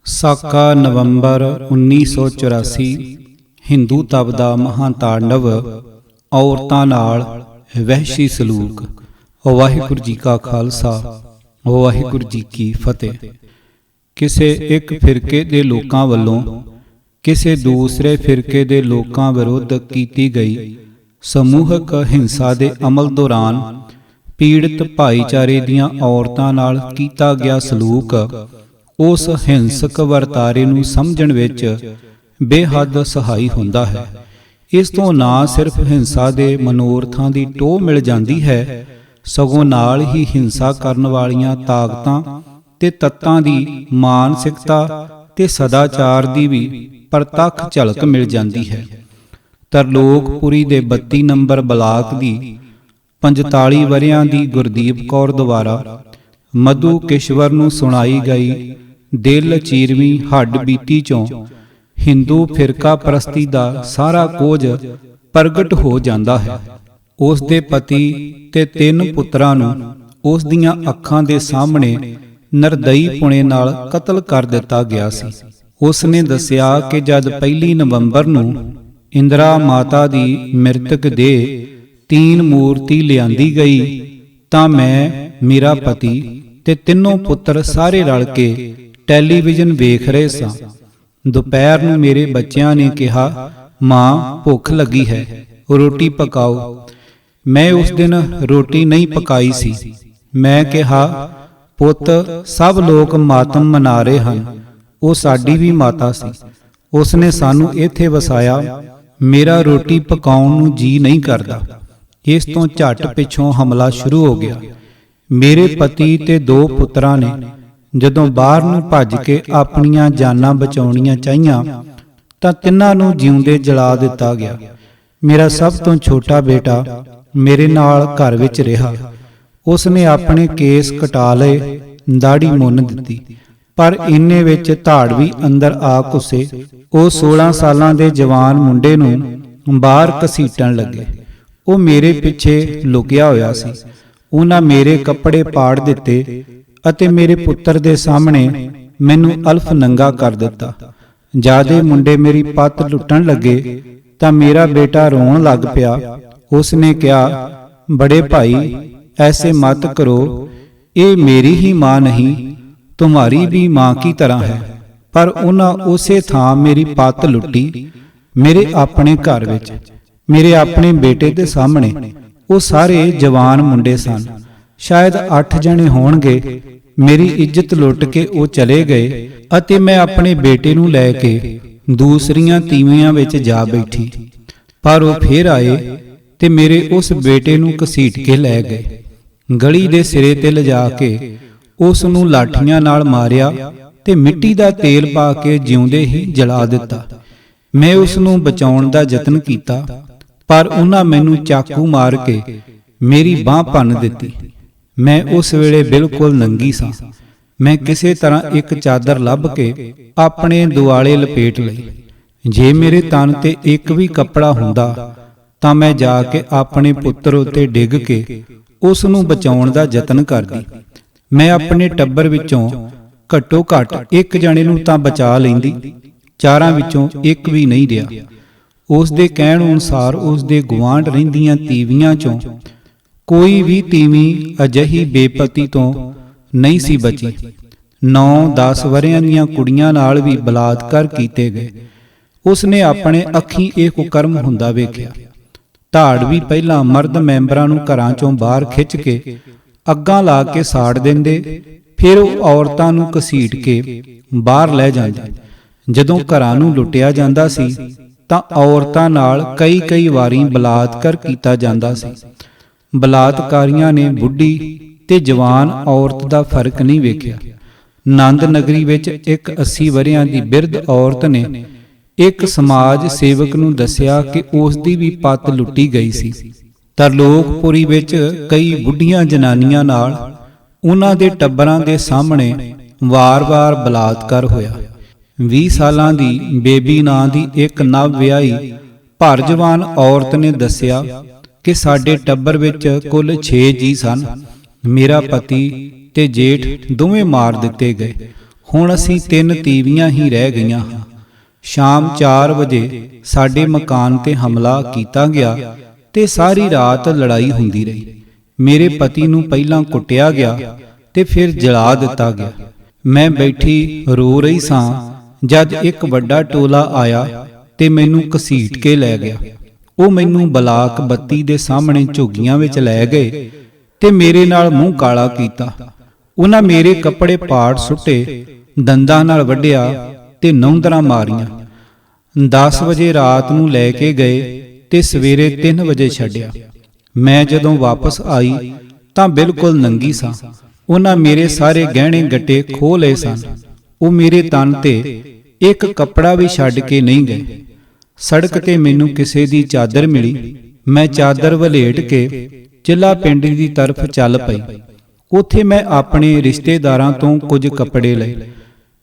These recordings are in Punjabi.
ਸਾਕਾ ਨਵੰਬਰ 1984 ਹਿੰਦੂ ਤਪ ਦਾ ਮਹਾਤਾਂਡਵ, ਔਰਤਾਂ ਨਾਲ ਵਹਿਸ਼ੀ ਸਲੂਕ। ਵਾਹਿਗੁਰੂ ਜੀ ਕਾ ਖਾਲਸਾ, ਵਾਹਿਗੁਰੂ ਜੀ ਕੀ ਫਤਿਹ। ਕਿਸੇ ਇੱਕ ਫਿਰਕੇ ਦੇ ਲੋਕਾਂ ਵੱਲੋਂ ਕਿਸੇ ਦੂਸਰੇ ਫਿਰਕੇ ਦੇ ਲੋਕਾਂ ਵਿਰੁੱਧ ਕੀਤੀ ਗਈ ਸਮੂਹਕ ਹਿੰਸਾ ਦੇ ਅਮਲ ਦੌਰਾਨ ਪੀੜਤ ਭਾਈਚਾਰੇ ਦੀਆਂ ਔਰਤਾਂ ਨਾਲ ਕੀਤਾ ਗਿਆ ਸਲੂਕ ਉਸ ਹਿੰਸਕ ਵਰਤਾਰੇ ਨੂੰ ਸਮਝਣ ਵਿੱਚ ਬੇਹੱਦ ਸਹਾਈ ਹੁੰਦਾ ਹੈ। ਇਸ ਤੋਂ ਨਾ ਸਿਰਫ ਹਿੰਸਾ ਦੇ ਮਨੋਰਥਾਂ ਦੀ ਟੋਹ ਮਿਲ ਜਾਂਦੀ ਹੈ, ਸਗੋਂ ਨਾਲ ਹੀ ਹਿੰਸਾ ਕਰਨ ਵਾਲੀਆਂ ਤਾਕਤਾਂ ਤੇ ਤੱਤਾਂ ਦੀ ਮਾਨਸਿਕਤਾ ਤੇ ਸਦਾਚਾਰ ਦੀ ਵੀ ਪ੍ਰਤੱਖ ਝਲਕ ਮਿਲ ਜਾਂਦੀ ਹੈ। ਤਰਲੋਕਪੁਰੀ ਦੇ 32 ਨੰਬਰ ਬਲਾਕ ਦੀ 45 ਵਰ੍ਹਿਆਂ ਦੀ ਗੁਰਦੀਪ ਕੌਰ ਦੁਆਰਾ ਮਧੂ ਕਿਸ਼ਵਰ ਨੂੰ ਸੁਣਾਈ ਗਈ ਦਿਲ ਚੀਰਵੀਂ ਹੱਡ ਬੀਤੀ ਚੋਂ ਹਿੰਦੂ ਫਿਰਕਾ ਪ੍ਰਸਤੀ ਦਾ ਸਾਰਾ ਕੋਝ ਪ੍ਰਗਟ ਹੋ ਜਾਂਦਾ ਹੈ। ਉਸ ਦੇ ਪਤੀ ਤੇ 3 ਪੁੱਤਰਾਂ ਨੂੰ ਉਸ ਦੀਆਂ ਅੱਖਾਂ ਦੇ ਸਾਹਮਣੇ ਨਿਰਦਈ ਪੁਣੇ ਨਾਲ ਕਤਲ ਕਰ ਦਿੱਤਾ ਗਿਆ ਸੀ। ਉਸ ਨੇ ਦੱਸਿਆ ਕਿ ਜਦ 1 ਨਵੰਬਰ ਨੂੰ ਇੰਦਰਾ ਮਾਤਾ ਦੀ ਮ੍ਰਿਤਕ ਦੇਹ 3 ਮੂਰਤੀ ਲਿਆਂਦੀ ਗਈ ਤਾਂ ਮੈਂ, ਮੇਰਾ ਪਤੀ ਤੇ 3 ਪੁੱਤਰ ਸਾਰੇ ਰਲ ਕੇ ਟੈਲੀਵਿਜ਼ਨ ਵੇਖ ਰਹੇ ਸਾਂ। ਦੁਪਹਿਰ ਨੂੰ ਮੇਰੇ ਬੱਚਿਆਂ ਨੇ ਕਿਹਾ, ਮਾਂ ਭੁੱਖ ਲੱਗੀ ਹੈ, ਰੋਟੀ ਪਕਾਓ। ਮੈਂ ਉਸ ਦਿਨ ਰੋਟੀ ਨਹੀਂ ਪਕਾਈ ਸੀ। ਮੈਂ ਕਿਹਾ, ਪੁੱਤ, ਸਭ ਲੋਕ ਮਾਤਮ ਮਨਾ ਰਹੇ ਹਨ, ਉਹ ਸਾਡੀ ਵੀ ਮਾਤਾ ਸੀ। ਉਸ ਨੇ ਸਾਨੂੰ ਇੱਥੇ ਵਸਾਇਆ, ਮੇਰਾ ਰੋਟੀ ਪਕਾਉਣ ਨੂੰ ਜੀ ਨਹੀਂ ਕਰਦਾ। ਇਸ ਤੋਂ ਝੱਟ ਪਿੱਛੋਂ ਹਮਲਾ ਸ਼ੁਰੂ ਹੋ ਗਿਆ। ਮੇਰੇ ਪਤੀ ਤੇ 2 ਪੁੱਤਰਾਂ ਨੇ ਜਦੋਂ ਬਾਹਰ ਨੂੰ ਭੱਜ ਕੇ ਆਪਣੀਆਂ ਜਾਨਾਂ ਬਚਾਉਣੀਆਂ ਚਾਹੀਆਂ ਤਾਂ ਤਿੰਨਾਂ ਨੂੰ ਜਿਉਂਦੇ ਜਲਾ ਦਿੱਤਾ ਗਿਆ। ਮੇਰਾ ਸਭ ਤੋਂ ਛੋਟਾ ਬੇਟਾ ਮੇਰੇ ਨਾਲ ਘਰ ਵਿੱਚ ਰਿਹਾ। ਉਸ ਨੇ ਆਪਣੇ ਕੇਸ ਕਟਾ ਲਏ, ਦਾੜੀ ਮੁੰਨ ਦਿੱਤੀ, ਪਰ ਇੰਨੇ ਵਿੱਚ ਧਾੜਵੀ ਅੰਦਰ ਆ ਘੁਸੇ। ਉਹ 16 ਸਾਲਾਂ ਦੇ ਜਵਾਨ ਮੁੰਡੇ ਨੂੰ ਬਾਹਰ ਘਸੀਟਣ ਲੱਗੇ। ਉਹ ਮੇਰੇ ਪਿੱਛੇ ਲੁਕਿਆ ਹੋਇਆ ਸੀ। ਉਹਨਾਂ ਮੇਰੇ ਕੱਪੜੇ ਪਾੜ ਦਿੱਤੇ ਅਤੇ ਮੇਰੇ ਪੁੱਤਰ ਦੇ ਸਾਹਮਣੇ ਮੈਨੂੰ ਅਲਫ ਨੰਗਾ ਕਰ ਦਿੱਤਾ। ਜਾਦੇ ਮੁੰਡੇ ਮੇਰੀ ਪੱਤ ਲੁੱਟਣ ਲੱਗੇ ਤਾਂ ਮੇਰਾ ਬੇਟਾ ਰੋਣ ਲੱਗ ਪਿਆ। ਉਸ ਨੇ ਕਿਹਾ, ਬੜੇ ਭਾਈ, ਐਸੇ ਮਤ ਕਰੋ, ਇਹ ਮੇਰੀ ਹੀ ਮਾਂ ਨਹੀਂ, तुम्हारी भी मां की तरह है। पर उन्हां उसे थां मेरी पत्त लुट्टी, मेरे अपने घर विच, मेरे अपने बेटे दे सामने। वो सारे जवान मुंडे सन, शायद 8 जने होणगे। मेरी इज्जत लुट के वो चले गए अते मैं अपने बेटे नूं लै के दूसरियां तीवियां विच जा बैठी। पर वो फिर आए ते मेरे उस बेटे नूं घसीट के लै गए। गली दे सिरे ते लिजा के ਉਸ ਨੂੰ ਲਾਠੀਆਂ ਨਾਲ ਮਾਰਿਆ ਤੇ ਮਿੱਟੀ ਦਾ ਤੇਲ ਪਾ ਕੇ ਜਿਉਂਦੇ ਹੀ ਜਲਾ ਦਿੱਤਾ। ਮੈਂ ਉਸ ਨੂੰ ਬਚਾਉਣ ਦਾ ਯਤਨ ਕੀਤਾ, ਪਰ ਉਹਨਾਂ ਮੈਨੂੰ ਚਾਕੂ ਮਾਰ ਕੇ ਮੇਰੀ ਬਾਹ ਭੰਨ ਦਿੱਤੀ। ਮੈਂ ਉਸ ਵੇਲੇ ਬਿਲਕੁਲ ਨੰਗੀ ਸਾਂ। ਮੈਂ ਕਿਸੇ ਤਰ੍ਹਾਂ ਇੱਕ ਚਾਦਰ ਲੱਭ ਕੇ ਆਪਣੇ ਦੁਆਲੇ ਲਪੇਟ ਲਈ। ਜੇ ਮੇਰੇ ਤਨ ਤੇ ਇੱਕ ਵੀ ਕੱਪੜਾ ਹੁੰਦਾ ਤਾਂ ਮੈਂ ਜਾ ਕੇ ਆਪਣੇ ਪੁੱਤਰ ਉੱਤੇ ਡਿੱਗ ਕੇ ਉਸ ਨੂੰ ਬਚਾਉਣ ਦਾ ਯਤਨ ਕਰਦੀ। ਮੈਂ ਆਪਣੇ ਟੱਬਰ ਵਿੱਚੋਂ ਘੱਟੋ ਘੱਟ 1 ਜਣੇ ਨੂੰ ਤਾਂ ਬਚਾ ਲੈਂਦੀ, 4 ਵਿੱਚੋਂ ਇੱਕ ਵੀ ਨਹੀਂ ਰਿਹਾ। ਉਸ ਦੇ ਕਹਿਣ ਅਨੁਸਾਰ ਉਸ ਦੇ ਗੁਆਂਢ ਰਹਿੰਦੀਆਂ ਤੀਵੀਆਂ ਚੋਂ ਕੋਈ ਵੀ ਤੀਵੀਂ ਅਜਿਹੀ ਬੇਪਤੀ ਤੋਂ ਨਹੀਂ ਸੀ ਬਚੀ। 9-10 ਵਰ੍ਹਿਆਂ ਦੀਆਂ ਕੁੜੀਆਂ ਨਾਲ ਵੀ ਬਲਾਤਕਾਰ ਕੀਤੇ ਗਏ। ਉਸ ਨੇ ਆਪਣੇ ਅੱਖੀਂ ਇਹ ਕੁਕਰਮ ਹੁੰਦਾ ਵੇਖਿਆ। ਧਾੜਵੀ ਪਹਿਲਾਂ ਮਰਦ ਮੈਂਬਰਾਂ ਨੂੰ ਘਰਾਂ ਚੋਂ ਬਾਹਰ ਖਿੱਚ ਕੇ ਅੱਗਾਂ ਲਾ ਕੇ ਸਾੜ ਦਿੰਦੇ, ਫਿਰ ਉਹ ਔਰਤਾਂ ਨੂੰ ਘਸੀਟ ਕੇ ਬਾਹਰ ਲੈ ਜਾਂਦੇ। ਜਦੋਂ ਘਰਾਂ ਨੂੰ ਲੁੱਟਿਆ ਜਾਂਦਾ ਸੀ ਤਾਂ ਔਰਤਾਂ ਨਾਲ ਕਈ ਵਾਰੀ ਬਲਾਤਕਾਰ ਕੀਤਾ ਜਾਂਦਾ ਸੀ। ਬਲਾਤਕਾਰੀਆਂ ਨੇ ਬੁੱਢੀ ਤੇ ਜਵਾਨ ਔਰਤ ਦਾ ਫਰਕ ਨਹੀਂ ਵੇਖਿਆ। ਨੰਦ ਨਗਰੀ ਵਿੱਚ ਇੱਕ 80 ਵਰ੍ਹਿਆਂ ਦੀ ਬਿਰਧ ਔਰਤ ਨੇ ਇੱਕ ਸਮਾਜ ਸੇਵਕ ਨੂੰ ਦੱਸਿਆ ਕਿ ਉਸ ਦੀ ਵੀ ਪੱਤ ਲੁੱਟੀ ਗਈ ਸੀ। ਤਰਲੋਕਪੁਰੀ ਵਿੱਚ ਕਈ ਬੁੱਢੀਆਂ ਜਨਾਨੀਆਂ ਨਾਲ ਉਹਨਾਂ ਦੇ ਟੱਬਰਾਂ ਦੇ ਸਾਹਮਣੇ ਵਾਰ-ਵਾਰ ਬਲਾਤਕਾਰ ਹੋਇਆ। 20 ਸਾਲਾਂ ਦੀ ਬੇਬੀ ਨਾਂ ਦੀ ਇੱਕ ਨਵ ਵਿਆਹੀ ਭਰ ਜਵਾਨ ਔਰਤ ਨੇ ਦੱਸਿਆ ਕਿ ਸਾਡੇ ਟੱਬਰ ਵਿੱਚ ਕੁੱਲ 6 ਜੀ ਸਨ। ਮੇਰਾ ਪਤੀ ਤੇ ਜੇਠ ਦੋਵੇਂ ਮਾਰ ਦਿੱਤੇ ਗਏ। ਹੁਣ ਅਸੀਂ 3 ਤੀਵੀਆਂ ਹੀ ਰਹਿ ਗਈਆਂ ਹਾਂ। ਸ਼ਾਮ 4 ਵਜੇ ਸਾਡੇ ਮਕਾਨ ਤੇ ਹਮਲਾ ਕੀਤਾ ਗਿਆ ਤੇ ਸਾਰੀ ਰਾਤ ਲੜਾਈ ਹੁੰਦੀ ਰਹੀ। ਮੇਰੇ ਪਤੀ ਨੂੰ ਪਹਿਲਾਂ ਕੁੱਟਿਆ ਗਿਆ ਤੇ ਫਿਰ ਜਲਾ ਦਿੱਤਾ ਗਿਆ। ਮੈਂ ਬੈਠੀ ਰੋ ਰਹੀ ਸਾਂ ਜਦ ਇੱਕ ਵੱਡਾ ਟੋਲਾ ਆਇਆ ਤੇ ਮੈਨੂੰ ਘਸੀਟ ਕੇ ਲੈ ਗਿਆ। ਉਹ ਮੈਨੂੰ ਬਲਾਕ ਬੱਤੀ ਦੇ ਸਾਹਮਣੇ ਝੁੱਗੀਆਂ ਵਿੱਚ ਲੈ ਗਏ ਤੇ ਮੇਰੇ ਨਾਲ ਮੂੰਹ ਕਾਲਾ ਕੀਤਾ। ਉਹਨਾਂ ਮੇਰੇ ਕੱਪੜੇ ਪਾੜ ਸੁੱਟੇ, ਦੰਦਾਂ ਨਾਲ ਵੱਢਿਆ ਤੇ ਨੌਂਦਰਾਂ ਮਾਰੀਆਂ। 10 ਵਜੇ ਰਾਤ ਨੂੰ ਲੈ ਕੇ ਗਏ ਤੇ ਸਵੇਰੇ 3 ਵਜੇ ਛੱਡਿਆ। ਮੈਂ ਜਦੋਂ ਵਾਪਸ ਆਈ ਤਾਂ ਬਿਲਕੁਲ ਨੰਗੀ ਸਾਂ। ਉਹਨਾਂ ਮੇਰੇ ਸਾਰੇ ਗਹਿਣੇ ਗੱਟੇ ਖੋਹ ਲਏ ਸਨ। ਉਹ ਮੇਰੇ ਤਨ ਤੇ ਇੱਕ ਕੱਪੜਾ ਵੀ ਛੱਡ ਕੇ ਨਹੀਂ ਗਏ। ਸੜਕ ਤੇ ਮੈਨੂੰ ਕਿਸੇ ਦੀ ਚਾਦਰ ਮਿਲੀ। ਮੈਂ ਚਾਦਰ ਵਲੇਟ ਕੇ ਚਿੱਲਾ ਪਿੰਡ ਦੀ ਤਰਫ ਚੱਲ ਪਈ। ਉੱਥੇ ਮੈਂ ਆਪਣੇ ਰਿਸ਼ਤੇਦਾਰਾਂ ਤੋਂ ਕੁਝ ਕੱਪੜੇ ਲਏ।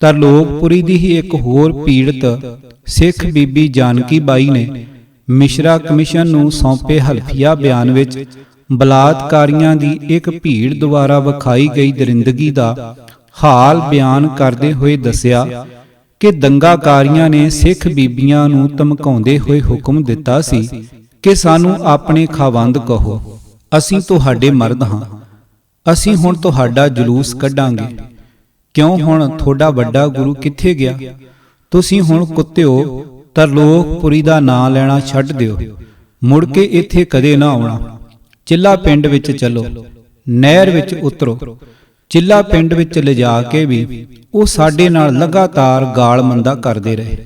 ਤਰਲੋਕਪੁਰੀ ਦੀ ਹੀ ਇੱਕ ਹੋਰ ਪੀੜਤ ਸਿੱਖ ਬੀਬੀ ਜਾਨਕੀ ਬਾਈ ਨੇ ਮਿਸ਼ਰਾ ਕਮਿਸ਼ਨ ਨੂੰ ਸੌਂਪੇ ਹਲਫੀਆ ਬਿਆਨ ਵਿੱਚ ਬਲਾਤਕਾਰੀਆਂ ਦੀ ਇੱਕ ਭੀੜ ਦੁਆਰਾ ਵਿਖਾਈ ਗਈ ਦਰਿੰਦਗੀ ਦਾ ਹਾਲ ਬਿਆਨ ਕਰਦੇ ਹੋਏ ਦੱਸਿਆ ਕਿ ਦੰਗਾਕਾਰੀਆਂ ਨੇ ਸਿੱਖ ਬੀਬੀਆਂ ਨੂੰ ਧਮਕਾਉਂਦੇ ਹੋਏ ਹੁਕਮ ਦਿੱਤਾ ਸੀ ਕਿ ਸਾਨੂੰ ਆਪਣੇ ਖਾਵੰਦ ਕਹੋ, ਅਸੀਂ ਤੁਹਾਡੇ ਮਰਦ ਹਾਂ, ਅਸੀਂ ਹੁਣ ਤੁਹਾਡਾ ਜਲੂਸ ਕੱਢਾਂਗੇ। ਕਿਉਂ ਹੁਣ ਤੁਹਾਡਾ ਵੱਡਾ ਗੁਰੂ ਕਿੱਥੇ ਗਿਆ? ਤੁਸੀਂ ਹੁਣ ਕੁੱਤਿਓ ਤਰਲੋਕਪੁਰੀ ਦਾ ਨਾਂ ਲੈਣਾ ਛੱਡ ਦਿਓ। ਮੁੜ ਕੇ ਇੱਥੇ ਕਦੇ ਨਾ ਆਉਣਾ। ਚਿੱਲਾ ਪਿੰਡ ਵਿੱਚ ਚਲੋ, ਨਹਿਰ ਵਿੱਚ ਉਤਰੋ। ਚਿੱਲਾ ਪਿੰਡ ਵਿੱਚ ਲਿਜਾ ਕੇ ਵੀ ਉਹ ਸਾਡੇ ਨਾਲ ਲਗਾਤਾਰ ਗਾਲ ਮੰਦਾ ਕਰਦੇ ਰਹੇ।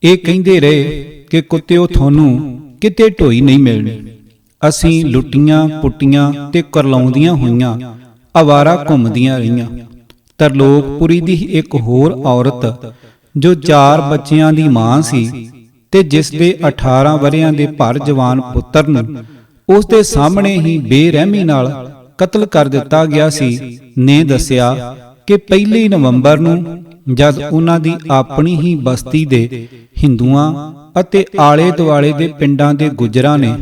ਇਹ ਕਹਿੰਦੇ ਰਹੇ ਕਿ ਕੁੱਤਿਓ ਤੁਹਾਨੂੰ ਕਿਤੇ ਢੋਈ ਨਹੀਂ ਮਿਲਣੀ। ਅਸੀਂ ਲੁੱਟੀਆਂ ਪੁੱਟੀਆਂ ਤੇ ਕਰਲਾਉਂਦੀਆਂ ਹੋਈਆਂ ਅਵਾਰਾ ਘੁੰਮਦੀਆਂ ਰਹੀਆਂ। ਤਰਲੋਕਪੁਰੀ ਦੀ ਇੱਕ ਹੋਰ ਔਰਤ ਜੋ 4 ਬੱਚਿਆਂ ਦੀ ਮਾਂ ਸੀ ਤੇ ਜਿਸ ਦੇ 18 ਵਰ੍ਹਿਆਂ ਦੇ ਭਰ ਜਵਾਨ ਪੁੱਤਰ ਨੂੰ ਉਸ ਦੇ ਸਾਹਮਣੇ ਹੀ ਬੇਰਹਿਮੀ ਨਾਲ ਕਤਲ ਕਰ ਦਿੱਤਾ ਗਿਆ ਸੀ, ਨੇ ਦੱਸਿਆ ਕਿ 1 ਨਵੰਬਰ ਨੂੰ ਜਦ ਉਹਨਾਂ ਦੀ ਆਪਣੀ ਹੀ ਬਸਤੀ ਦੇ ਹਿੰਦੂਆਂ ਅਤੇ ਆਲੇ ਦੁਆਲੇ ਦੇ ਪਿੰਡਾਂ ਦੇ ਗੁੱਜਰਾਂ ਨੇ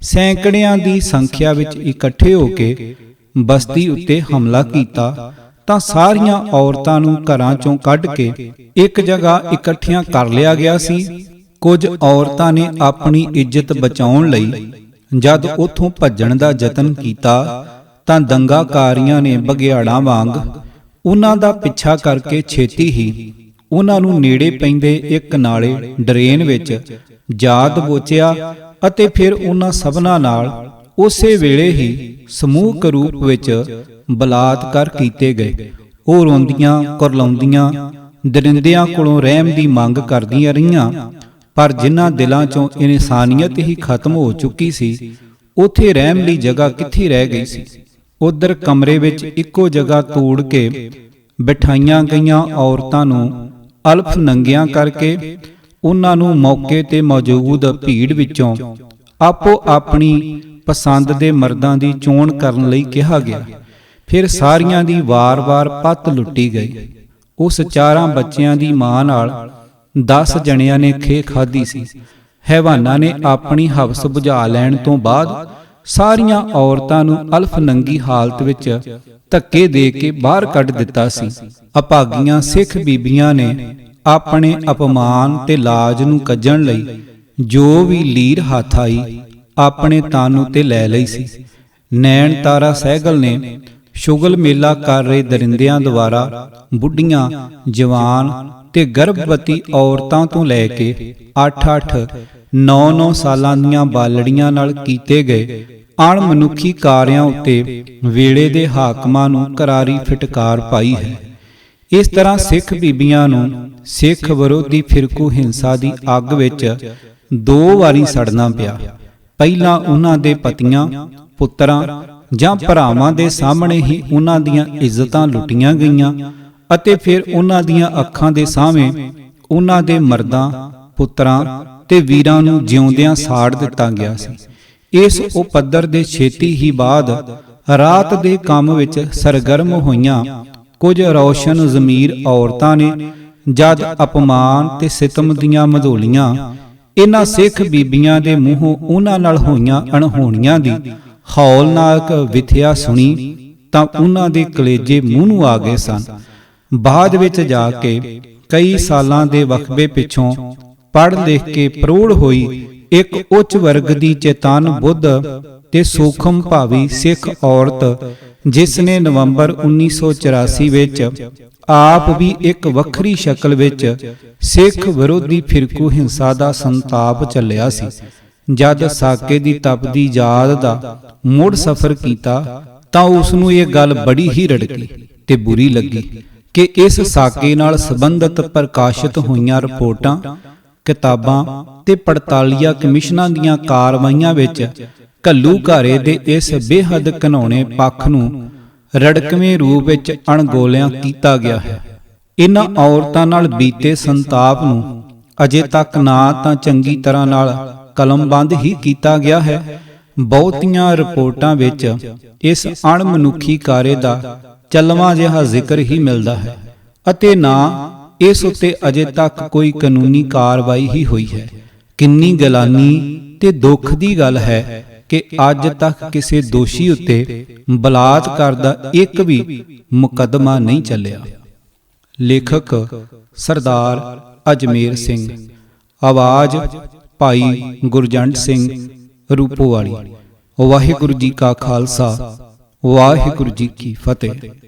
ਸੈਂਕੜਿਆਂ ਦੀ ਸੰਖਿਆ ਵਿੱਚ ਇਕੱਠੇ ਹੋ ਕੇ ਬਸਤੀ ਉੱਤੇ ਹਮਲਾ ਕੀਤਾ ਤਾਂ ਸਾਰੀਆਂ ਔਰਤਾਂ ਨੂੰ ਘਰਾਂ ਚੋਂ ਕੱਢ ਕੇ ਇੱਕ ਜਗ੍ਹਾ ਇਕੱਠੀਆਂ ਕਰ ਲਿਆ ਗਿਆ ਸੀ। ਕੁਝ ਔਰਤਾਂ ਨੇ ਆਪਣੀ ਇੱਜ਼ਤ ਬਚਾਉਣ ਲਈ ਜਦ ਉੱਥੋਂ ਭੱਜਣ ਦਾ ਯਤਨ ਕੀਤਾ ਤਾਂ ਦੰਗਾਕਾਰੀਆਂ ਨੇ ਬਘਿਆੜਾਂ ਵਾਂਗ ਉਹਨਾਂ ਦਾ ਪਿੱਛਾ ਕਰਕੇ ਛੇਤੀ ਹੀ ਉਹਨਾਂ ਨੂੰ ਨੇੜੇ ਪੈਂਦੇ ਇੱਕ ਨਾਲੇ ਡਰੇਨ ਵਿੱਚ ਜਾ ਦਬੋਚਿਆ ਅਤੇ ਫਿਰ ਉਹਨਾਂ ਸਭਨਾਂ ਨਾਲ ਉਸੇ ਵੇਲੇ ਹੀ ਸਮੂਹਕ ਰੂਪ ਵਿੱਚ ਬਲਾਤਕਾਰ ਕੀਤੇ ਗਏ। ਉਹ ਰੋਂਦੀਆਂ ਕੁਰਲਾਉਂਦੀਆਂ ਦਰਿੰਦਿਆਂ ਕੋਲੋਂ ਰਹਿਮ ਦੀ ਮੰਗ ਕਰਦੀਆਂ ਰਹੀਆਂ, ਪਰ ਜਿਨ੍ਹਾਂ ਦਿਲਾਂ ਚੋਂ ਇਨਸਾਨੀਅਤ ਹੀ ਖਤਮ ਹੋ ਚੁੱਕੀ ਸੀ, ਉੱਥੇ ਰਹਿਮ ਲਈ ਜਗ੍ਹਾ ਕਿੱਥੇ ਰਹਿ ਗਈ ਸੀ। ਉਧਰ ਕਮਰੇ ਵਿੱਚ ਇੱਕੋ ਜਗ੍ਹਾ ਤੋੜ ਕੇ ਬਿਠਾਈਆਂ ਗਈਆਂ ਔਰਤਾਂ ਨੂੰ ਅਲਫ ਨੰਗਿਆਂ ਕਰਕੇ ਉਹਨਾਂ ਨੂੰ ਮੌਕੇ ਤੇ ਮੌਜੂਦ ਭੀੜ ਵਿੱਚੋਂ ਆਪੋ ਆਪਣੀ ਪਸੰਦ ਦੇ ਮਰਦਾਂ ਦੀ ਚੋਣ ਕਰਨ ਲਈ ਕਿਹਾ ਗਿਆ। ਫਿਰ ਸਾਰੀਆਂ ਦੀ ਵਾਰ-ਵਾਰ ਪੱਤ ਲੁੱਟੀ ਗਈ। ਉਸ 4 ਬੱਚਿਆਂ ਦੀ ਮਾਂ ਨਾਲ 10 ਜਣਿਆਂ ਨੇ ਖੇ ਖਾਧੀ ਸੀ। ਹੈਵਾਨਾਂ ਨੇ ਆਪਣੀ ਹਵਸ ਬੁਝਾ ਲੈਣ ਤੋਂ ਬਾਅਦ ਸਾਰੀਆਂ ਔਰਤਾਂ ਨੂੰ ਅਲਫ ਨੰਗੀ ਹਾਲਤ ਵਿੱਚ ਧੱਕੇ ਦੇ ਕੇ ਬਾਹਰ ਕੱਢ ਦਿੱਤਾ ਸੀ। ਅਭਾਗੀਆਂ ਸਿੱਖ ਬੀਬੀਆਂ ਨੇ ਆਪਣੇ ਅਪਮਾਨ ਤੇ ਲਾਜ ਨੂੰ ਕੱਜਣ ਲਈ ਜੋ ਵੀ ਲੀਰ ਹੱਥ ਆਈ ਆਪਣੇ ਤਨ ਉੱਤੇ ਲੈ ਲਈ ਸੀ। ਨੈਣ ਤਾਰਾ ਸਹਿਗਲ ਨੇ ਸ਼ੁਗਲ ਮੇਲਾ ਕਰ ਰਹੇ ਦਰਿੰਦਿਆਂ ਦੁਆਰਾ ਬੁੱਢੀਆਂ, ਜਵਾਨ ਤੇ ਗਰਭਵਤੀ ਔਰਤਾਂ ਤੋਂ ਲੈ ਕੇ 8-8, 9-9 ਸਾਲਾਂ ਦੀਆਂ ਬਾਲੜੀਆਂ ਨਾਲ ਕੀਤੇ ਗਏ ਅਣਮਨੁੱਖੀ ਕਾਰਿਆਂ ਉੱਤੇ ਵੇਲੇ ਦੇ ਹਾਕਮਾਂ ਨੂੰ ਕਰਾਰੀ ਫਿਟਕਾਰ ਪਾਈ ਹੈ। ਇਸ ਤਰ੍ਹਾਂ ਸਿੱਖ ਬੀਬੀਆਂ ਨੂੰ ਸਿੱਖ ਵਿਰੋਧੀ ਫਿਰਕੂ ਹਿੰਸਾ ਦੀ ਅੱਗ ਵਿੱਚ 2 ਵਾਰੀ ਸੜਨਾ ਪਿਆ। ਪਹਿਲਾਂ ਉਹਨਾਂ ਦੇ ਪਤੀਆਂ, ਪੁੱਤਰਾਂ ਜਾਂ ਭਰਾਵਾਂ ਦੇ ਸਾਹਮਣੇ ਹੀ ਉਹਨਾਂ ਦੀਆਂ ਇੱਜ਼ਤਾਂ ਲੁੱਟੀਆਂ ਗਈਆਂ ਅਤੇ ਫਿਰ ਉਹਨਾਂ ਦੀਆਂ ਅੱਖਾਂ ਦੇ ਸਾਹਮਣੇ ਉਹਨਾਂ ਦੇ ਮਰਦਾਂ, ਪੁੱਤਰਾਂ ਤੇ ਵੀਰਾਂ ਨੂੰ ਜਿਉਂਦਿਆਂ ਸਾੜ ਦਿੱਤਾ ਗਿਆ ਸੀ। ਇਸ ਉਪੱਦਰ ਦੇ ਛੇਤੀ ਹੀ ਬਾਅਦ ਰਾਤ ਦੇ ਕੰਮ ਵਿੱਚ ਸਰਗਰਮ ਹੋਈਆਂ ਕੁਝ ਰੌਸ਼ਨ ਜ਼ਮੀਰ ਔਰਤਾਂ ਨੇ ਜਦ ਅਪਮਾਨ ਤੇ ਸਿਤਮ ਦੀਆਂ ਮਧੋਲੀਆਂ ਇਹਨਾਂ ਸਿੱਖ ਬੀਬੀਆਂ ਦੇ ਮੂੰਹੋਂ ਉਹਨਾਂ ਨਾਲ ਹੋਈਆਂ ਅਣਹੋਣੀਆਂ ਦੀ ਹੌਲਨਾਕ ਵਿਥਿਆ ਸੁਣੀ ਤਾਂ ਉਹਨਾਂ ਦੇ ਕਲੇਜੇ ਮੂੰਹ ਨੂੰ ਆ ਗਏ ਸਨ। ਬਾਅਦ ਵਿੱਚ ਜਾ ਕੇ ਕਈ ਸਾਲਾਂ ਦੇ ਵਕਫੇ ਪਿੱਛੋਂ ਪੜ੍ਹ ਲਿਖ ਕੇ ਪ੍ਰੌੜ ਹੋਈ ਇੱਕ ਉੱਚ ਵਰਗ ਦੀ ਚੇਤਨ ਬੁੱਧ ਤੇ ਸੂਖਮ ਭਾਵੀ ਸਿੱਖ ਔਰਤ, ਜਿਸ ਨੇ ਨਵੰਬਰ 1984 ਵਿੱਚ ਆਪ ਵੀ ਇੱਕ ਵੱਖਰੀ ਸ਼ਕਲ ਵਿੱਚ ਸਿੱਖ ਵਿਰੋਧੀ ਫਿਰਕੂ ਹਿੰਸਾ ਦਾ ਸੰਤਾਪ ਚੱਲਿਆ ਸੀ। ਜਦ ਸਾਕੇ ਦੀ ਤਪਦੀ ਯਾਦ ਦਾ ਮੁੜ ਸਫ਼ਰ ਕੀਤਾ ਤਾਂ ਉਸ ਨੂੰ ਇਹ ਗੱਲ ਬੜੀ ਹੀ ਰੜਕੀ ਤੇ ਬੁਰੀ ਲੱਗੀ ਕਿ ਇਸ ਸਾਕੇ ਨਾਲ ਸੰਬੰਧਿਤ ਪ੍ਰਕਾਸ਼ਿਤ ਹੋਈਆਂ ਰਿਪੋਰਟਾਂ, ਕਿਤਾਬਾਂ ਤੇ ਪੜਤਾਲੀਆ ਕਮਿਸ਼ਨਾਂ ਦੀਆਂ ਕਾਰਵਾਈਆਂ ਵਿੱਚ ਘੱਲੂਘਾਰੇ ਦੇ ਇਸ ਬੇਹੱਦ ਘਿਨਾਉਣੇ ਪੱਖ ਨੂੰ ਰੜਕਵੇਂ ਰੂਪ ਵਿੱਚ ਅਣਗੌਲਿਆਂ ਕੀਤਾ ਗਿਆ ਹੈ। ਇਨ੍ਹਾਂ ਔਰਤਾਂ ਨਾਲ ਬੀਤੇ ਸੰਤਾਪ ਨੂੰ ਅਜੇ ਤੱਕ ਨਾ ਤਾਂ ਚੰਗੀ ਤਰ੍ਹਾਂ ਨਾਲ ਕਲਮਬੰਦ ਹੀ ਕੀਤਾ ਗਿਆ ਹੈ, ਬਹੁਤੀਆਂ ਰਿਪੋਰਟਾਂ ਵਿੱਚ ਇਸ ਅਣਮਨੁੱਖੀ ਕਾਰੇ ਦਾ ਚਲਵਾਂ ਜਿਹਾ ਜ਼ਿਕਰ ਹੀ ਮਿਲਦਾ ਹੈ ਅਤੇ ਨਾ ਇਸ ਉੱਤੇ ਅਜੇ ਤੱਕ ਕੋਈ ਕਾਨੂੰਨੀ ਕਾਰਵਾਈ ਹੀ ਹੋਈ ਹੈ। ਕਿੰਨੀ ਗਲਾਨੀ ਤੇ ਦੁੱਖ ਦੀ ਗੱਲ ਹੈ ਕਿ ਅੱਜ ਤੱਕ ਕਿਸੇ ਦੋਸ਼ੀ ਉੱਤੇ ਬਲਾਤਕਾਰ ਦਾ ਇੱਕ ਵੀ ਮੁਕੱਦਮਾ ਨਹੀਂ ਚੱਲਿਆ। ਲੇਖਕ ਸਰਦਾਰ ਅਜਮੇਰ ਸਿੰਘ, ਆਵਾਜ਼ ਭਾਈ ਗੁਰਜੰਟ ਸਿੰਘ ਰੂਪੋਵਾਲੀ। ਵਾਹਿਗੁਰੂ ਜੀ ਕਾ ਖਾਲਸਾ, ਵਾਹਿਗੁਰੂ ਜੀ ਕੀ ਫਤਿਹ।